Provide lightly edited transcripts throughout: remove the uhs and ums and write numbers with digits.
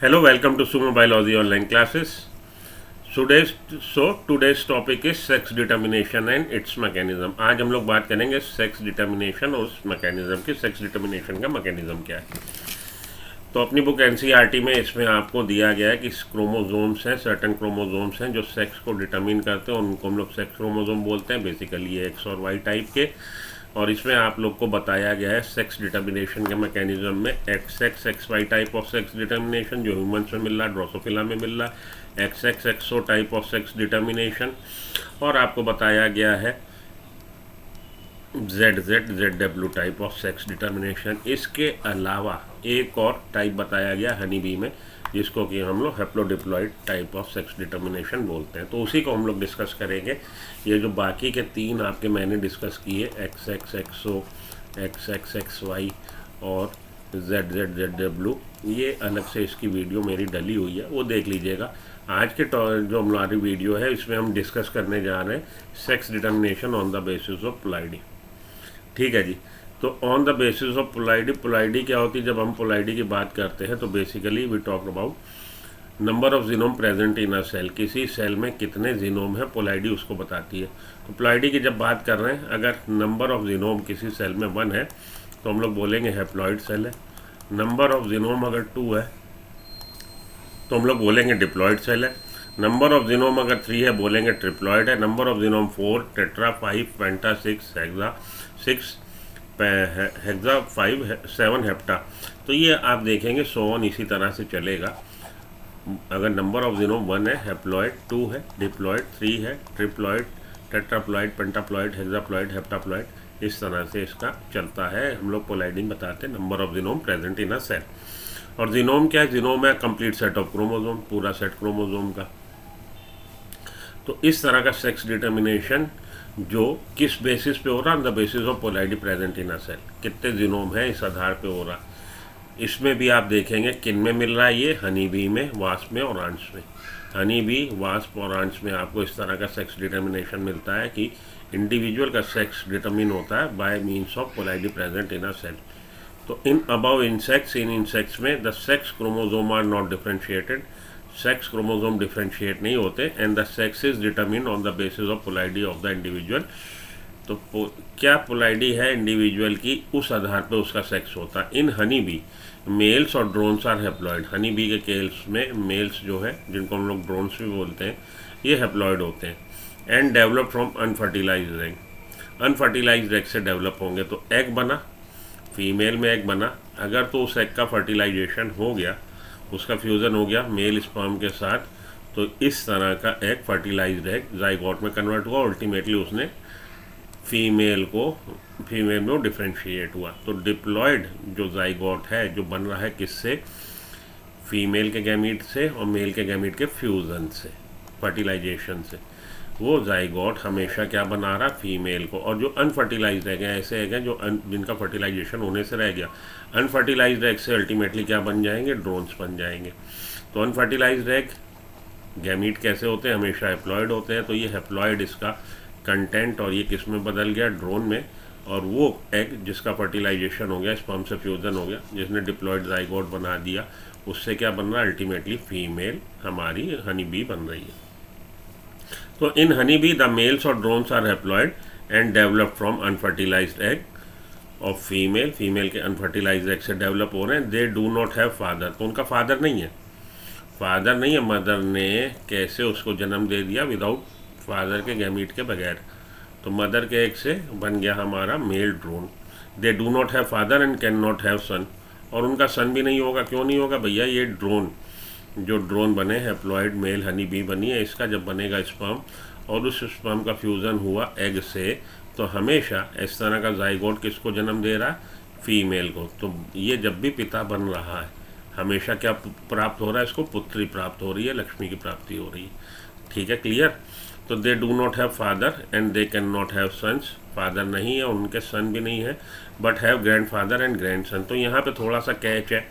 Hello, welcome to Sumo Biology online classes. Today's topic is sex determination and its mechanism. आज हम लोग बात करेंगे सेक्स डिटर्मिनेशन और उस मैकेनिज्म की। सेक्स डिटर्मिनेशन का मैकेनिज्म क्या है? तो अपनी बुक एनसीईआरटी में इसमें आपको दिया गया है कि क्रोमोजोम्स हैं, सर्टन क्रोमोजोम्स हैं जो सेक्स को डिटर्मिन करते हैं, उनको हम लोग सेक्स क्रोमोजोम बोलते हैं। बेसिकली ये एक्स और वाई टाइप के। और इसमें आप लोग को बताया गया है सेक्स डिटर्मिनेशन के मैकेनिज्म में X Y type of sex determination जो ह्यूमंस में मिल रहा है, ड्रोसोफिला में मिल रहा है, XO type of sex determination. और आपको बताया गया है Z W type of sex determination. इसके अलावा एक और टाइप बताया गया हनी बी में, जिसको कि हम लोग हेप्लोडिप्लॉइड टाइप ऑफ सेक्स डिटर्मिनेशन बोलते हैं। तो उसी को हम लोग डिस्कस करेंगे। ये जो बाकी के तीन आपके मैंने डिस्कस किए, एक्सो, एक्स वाई और जेड डब्ल्यू, ये अलग से इसकी वीडियो मेरी डली हुई है, वो देख लीजिएगा। आज के जो हमारी वीडियो है इसमें हम डिस्कस करने जा रहे हैं sex determination on the basis of पोलाइडी। ठीक है जी। तो ऑन द बेसिस ऑफ पोलाइडी क्या होती है? जब हम पोलाइडी की बात करते हैं तो basically we talk about number of genome present in a cell. किसी सेल में कितने जीनोम है, पोलाइडी उसको बताती है। तो पोलाइडी की जब बात कर रहे हैं, अगर नंबर ऑफ जीनोम किसी सेल में 1 है तो हम लोग बोलेंगे हैप्लॉइड सेल है। नंबर ऑफ जीनोम अगर 2 है तो हम लोग बोलेंगे डिप्लॉइड सेल है। नंबर ऑफ जीनोम अगर 3 है बोलेंगे ट्रिप्लॉइड है। Number of genome 4 tetra, 5 penta, 6 hexa, 5 7 hepta. तो ये आप देखेंगे सोन इसी तरह से चलेगा। अगर नंबर ऑफ जीनोम 1 है, हैप्लॉइड, 2 है, डिप्लॉइड, 3 है, ट्रिप्लॉइड, टेट्राप्लॉइड, पेंटाप्लॉइड, हेक्साप्लॉइड, हेप्टाप्लॉइड, इस तरह से इसका चलता है। हम लोग पोलाइडिंग बताते हैं number of genome present in a cell. और जीनोम क्या है? जीनोम है कंप्लीट सेट ऑफ क्रोमोजोम, पूरा सेट क्रोमोजोम का। तो इस तरह का सेक्स डिटर्मिनेशन जो किस बेसिस पे हो रहा है? The basis of ploidy present in a cell. कितने जीनोम है इस आधार पे हो रहा। इसमें भी आप देखेंगे किन में मिल रहा है, ये हनी बी में, वास्प में और आंट्स में। हनी बी, वास्प और आंट्स में आपको इस तरह का सेक्स डिटर्मिनेशन मिलता है कि इंडिविजुअल का सेक्स डिटर्मिन होता है by means of ploidy present in a cell. तो इन अबव इंसेक्ट्स में the sex chromosome are not differentiated. Sex chromosome differentiate नहीं होते and the sex is determine on the basis of ploidy of the individual. तो क्या पोलाइडी है individual की, उस आधार पर उसका सेक्स होता है। इन हनी बी मेल्स और drones are haploid. Honey bee के केल्स में मेल्स जो है, जिनको हम लोग ड्रोन्स भी बोलते हैं, ये हैप्लॉइड होते हैं and develop from unfertilized egg. Unfertilised egg से डेवलप होंगे। तो एग बना, फीमेल में एग बना, अगर तो उस एग का फर्टिलाइजेशन हो गया, उसका फ्यूज़न हो गया मेल स्पर्म के साथ, तो इस तरह का एग फर्टिलाइज्ड एग जाइगोट में कन्वर्ट हुआ। अल्टीमेटली उसने फीमेल में डिफ्रेंशिएट हुआ। तो डिप्लॉयड जो जाइगोट है, जो बन रहा है किससे? फीमेल के गैमीट से और मेल के गैमीट के फ्यूज़न से, फर्टिलाइजेशन से। वो जाइगोट हमेशा क्या बना रहा? फीमेल को। और जो अनफर्टिलाइज्ड एग हैं, ऐसे एग हैं जो जिनका फर्टिलाइजेशन होने से रह गया, अनफर्टिलाइज्ड एग से अल्टीमेटली क्या बन जाएंगे? ड्रोन्स बन जाएंगे। तो अनफर्टिलाइज्ड एग गैमीट कैसे होते हैं? हमेशा हैप्लॉइड होते हैं। तो ये हैप्लॉइड इसका कंटेंट, और ये किस में बदल गया? ड्रोन में। और वो एग जिसका फर्टिलाइजेशन हो गया, स्पर्म से फ्यूजन हो गया, जिसने डिप्लॉयड जाइगोट बना दिया, उससे क्या बन रहा है? अल्टीमेटली फीमेल हमारी हनी बी बन रही है। तो in honey bee the males और drones are haploid and develop from unfertilized egg of female के अनफर्टिलाइज्ड एग से डेवलप हो रहे हैं। They do not have father. तो उनका फादर नहीं है, मदर ने कैसे उसको जन्म दे दिया विदाउट फादर के, गैमीट के बगैर। तो मदर के एग से बन गया हमारा male drone. They do not have father and can not have son. और उनका सन भी नहीं होगा। क्यों नहीं होगा भैया? ये ड्रोन बने, हैप्लॉइड मेल हनी बी बनी है, इसका जब बनेगा स्पर्म और उस स्पर्म का फ्यूज़न हुआ एग से, तो हमेशा इस तरह का जाइगोट किसको जन्म दे रहा है? फीमेल को। तो ये जब भी पिता बन रहा है, हमेशा क्या प्राप्त हो रहा है? इसको पुत्री प्राप्त हो रही है, लक्ष्मी की प्राप्ति हो रही है। ठीक है, क्लियर? तो they do not have father and they can not have sons. Father नहीं है, उनके सन भी नहीं है, but have grandfather and grandson. तो यहाँ पे थोड़ा सा कैच है।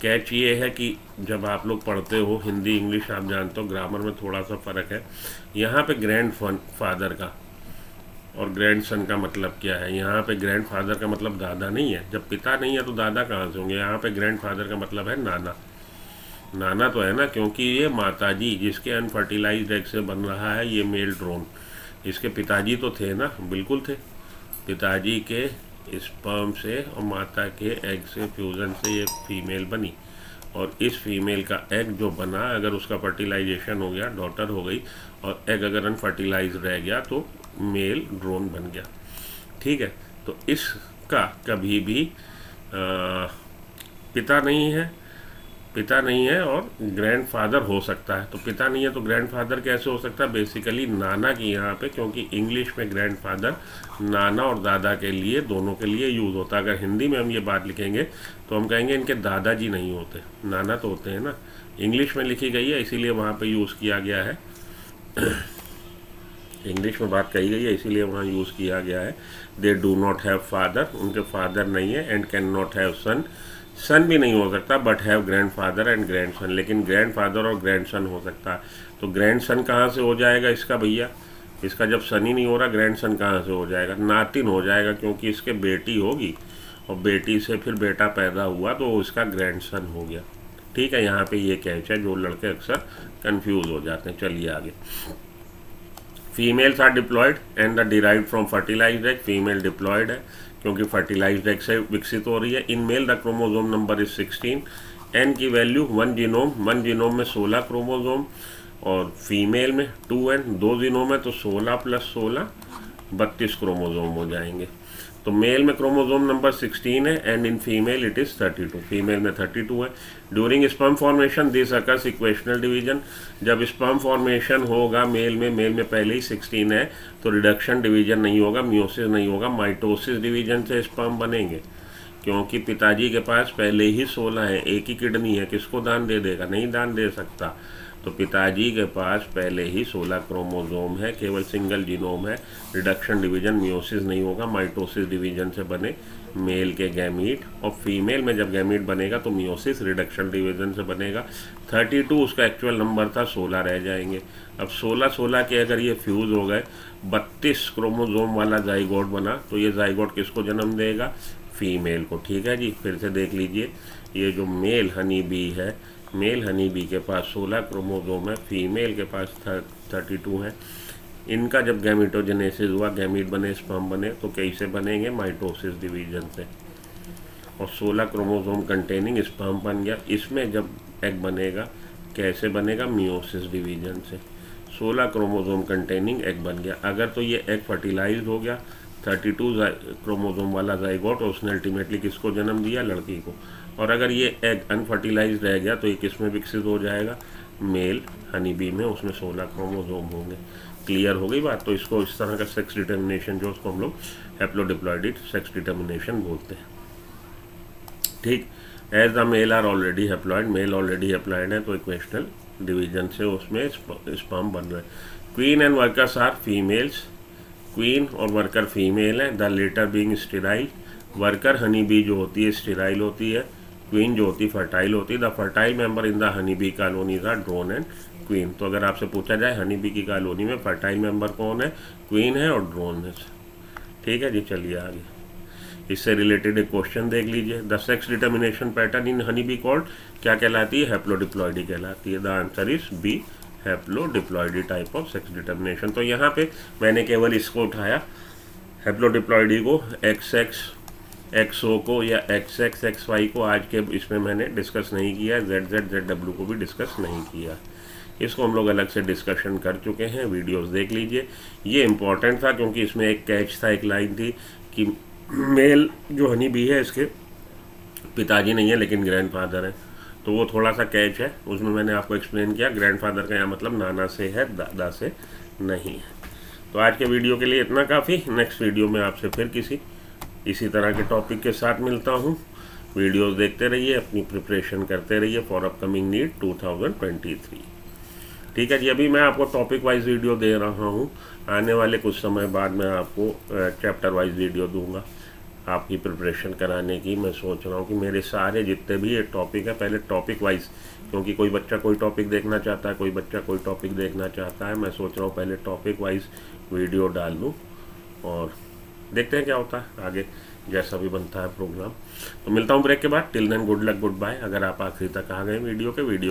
कैच ये है कि जब आप लोग पढ़ते हो हिंदी इंग्लिश, आप जानते हो ग्रामर में थोड़ा सा फ़र्क है। यहाँ पे ग्रैंड फादर का और ग्रैंड सन का मतलब क्या है? यहाँ पे ग्रैंड फादर का मतलब दादा नहीं है। जब पिता नहीं है तो दादा कहाँ से होंगे? यहाँ पे ग्रैंड फादर का मतलब है नाना। नाना तो है ना, क्योंकि ये माताजी जिसके अनफर्टिलाइज्ड एग से बन रहा है ये मेल ड्रोन, इसके पिताजी तो थे ना, बिल्कुल थे। पिताजी के स्पर्म से और माता के एग से फ्यूज़न से ये फीमेल बनी, और इस फीमेल का एग जो बना, अगर उसका फर्टिलाइजेशन हो गया, डॉटर हो गई, और एग अगर अनफर्टिलाइज रह गया तो मेल ड्रोन बन गया। ठीक है, तो इसका कभी भी पिता नहीं है और ग्रैंडफादर हो सकता है। तो पिता नहीं है तो ग्रैंडफादर कैसे हो सकता है? बेसिकली नाना की यहाँ पे, क्योंकि इंग्लिश में ग्रैंडफादर नाना और दादा के लिए, दोनों के लिए यूज़ होता है। अगर हिंदी में हम ये बात लिखेंगे तो हम कहेंगे इनके दादाजी नहीं होते, नाना तो होते हैं ना। इंग्लिश में लिखी गई है इसीलिए वहाँ पे यूज़ किया गया है। इंग्लिश में बात कही गई है इसीलिए वहाँ यूज़ किया गया है। दे डू नॉट हैव फादर, उनके फादर नहीं है। एंड कैन नॉट हैव सन, सन भी नहीं हो सकता, but have grandfather and grand son, लेकिन ग्रैंड फादर और ग्रैंड सन हो सकता है। तो ग्रैंड सन कहाँ से हो जाएगा इसका भैया? इसका जब सन ही नहीं हो रहा, ग्रैंड सन कहाँ से हो जाएगा? नातिन हो जाएगा, क्योंकि इसके बेटी होगी और बेटी से फिर बेटा पैदा हुआ तो इसका ग्रैंड सन हो गया। ठीक है, यहाँ पे ये कैच है जो लड़के अक्सर कंफ्यूज हो जाते हैं। चलिए आगे। Females are diploid and the derived from fertilized egg, female diploid है क्योंकि फर्टिलाइज्ड एग से विकसित हो रही है। In male the chromosome number is 16, N की वैल्यू 1 जीनोम में 16 क्रोमोजोम, और फीमेल में 2n, 2 जीनोम है तो 16 + 16 32 क्रोमोजोम हो जाएंगे। तो मेल में क्रोमोजोम नंबर 16 है and in female it is 32, female में 32 है। During sperm formation this occurs equational division, जब स्पर्म फॉर्मेशन होगा मेल में पहले ही 16 है तो रिडक्शन डिवीजन नहीं होगा, मियोसिस नहीं होगा, माइटोसिस डिवीजन से स्पर्म बनेंगे। क्योंकि पिताजी के पास पहले ही 16 है, एक ही किडनी है, किसको दान दे देगा? नहीं दान दे सकता। तो पिताजी के पास पहले ही 16 क्रोमोजोम है, केवल सिंगल जीनोम है, रिडक्शन डिवीजन मियोसिस नहीं होगा, माइटोसिस डिवीजन से बने मेल के गैमीट, और फीमेल में जब गैमीट बनेगा तो मियोसिस रिडक्शन डिवीजन से बनेगा। 32 उसका एक्चुअल नंबर था, 16 रह जाएंगे। अब 16 के अगर ये फ्यूज़ हो गए, 32 क्रोमोजोम वाला जाइगोट बना, तो ये जाइगोट किसको जन्म देगा? फीमेल को। ठीक है जी, फिर से देख लीजिए, ये जो मेल हनी बी है, मेल हनी बी के पास 16 क्रोमोजोम है, फीमेल के पास 32 है। इनका जब गैमिटोजेनेसिस हुआ, गैमीट बने, स्पर्म बने, तो कैसे बनेंगे? माइटोसिस डिवीजन से। और 16 क्रोमोजोम कंटेनिंग स्पर्म बन गया। इसमें जब एग बनेगा कैसे बनेगा? मियोसिस डिवीजन से। 16 क्रोमोजोम कंटेनिंग एग बन गया। अगर तो ये एग फर्टिलाइज हो गया, 32 क्रोमोजोम वाला जाइगोट, और उसने अल्टीमेटली किसको जन्म दिया? लड़की को। और अगर ये एग अनफर्टिलाइज रह गया तो ये किस में विकसित हो जाएगा? मेल हनी बी में, उसमें 16 क्रोमोजोम होंगे। क्लियर हो गई बात? तो इसको इस तरह का सेक्स डिटर्मिनेशन, जो उसको हम लोग हैप्लोडिप्लॉइड सेक्स डिटर्मिनेशन बोलते हैं। ठीक, as the male are already haploid, male already haploid है तो इक्वेशनल डिवीजन से उसमें स्पर्म बन रहे हैं। Queen and workers are females, queen और वर्कर फीमेल है, the latter being sterile. Worker honey bee जो होती है स्टेराइल होती है, क्वीन जो होती है फर्टाइल होती है। The fertile member in the honey bee colonies are drone and queen. तो अगर आपसे पूछा जाए हनी बी की कॉलोनी में फर्टाइल मेंबर कौन है? क्वीन है और ड्रोन है। ठीक है जी, चलिए आगे। इससे रिलेटेड एक क्वेश्चन देख लीजिए। The sex determination pattern in honey bee called, क्या कहलाती है? हैप्लोडिप्लॉइडी कहलाती है। The answer is B, haplodiploidy type of sex determination. तो यहाँ पे मैंने केवल इसको उठाया, हैप्लोडिप्लॉइडी को, XO को या XX XY को आज के इसमें मैंने डिस्कस नहीं किया, ZZ ZW को भी डिस्कस नहीं किया। इसको हम लोग अलग से डिस्कशन कर चुके हैं, वीडियोस देख लीजिए। ये इम्पॉर्टेंट था क्योंकि इसमें एक कैच था, एक लाइन थी कि मेल जो हनी बी है इसके पिताजी नहीं है लेकिन ग्रैंडफादर है, तो वो थोड़ा सा कैच है। उसमें मैंने आपको एक्सप्लेन किया ग्रैंडफादर का यहाँ मतलब नाना से है, दादा से नहीं है। तो आज के वीडियो के लिए इतना काफ़ी। नेक्स्ट वीडियो में आपसे फिर इसी तरह के टॉपिक के साथ मिलता हूँ। वीडियोस देखते रहिए, अपनी प्रिपरेशन करते रहिए फॉर अपकमिंग नीट 2023। ठीक है जी, अभी मैं आपको टॉपिक वाइज वीडियो दे रहा हूँ, आने वाले कुछ समय बाद मैं आपको चैप्टर वाइज वीडियो दूंगा आपकी प्रिपरेशन कराने की। मैं सोच रहा हूँ कि मेरे सारे जितने भी ये टॉपिक है, पहले टॉपिक वाइज, क्योंकि कोई बच्चा कोई टॉपिक देखना चाहता है, कोई बच्चा कोई टॉपिक देखना चाहता है, मैं सोच रहा हूँ पहले टॉपिक वाइज वीडियो डाल दूँ और देखते हैं क्या होता है आगे, जैसा भी बनता है प्रोग्राम। तो मिलता हूँ ब्रेक के बाद। Till then good luck, goodbye. अगर आप आखिरी तक आ गए वीडियो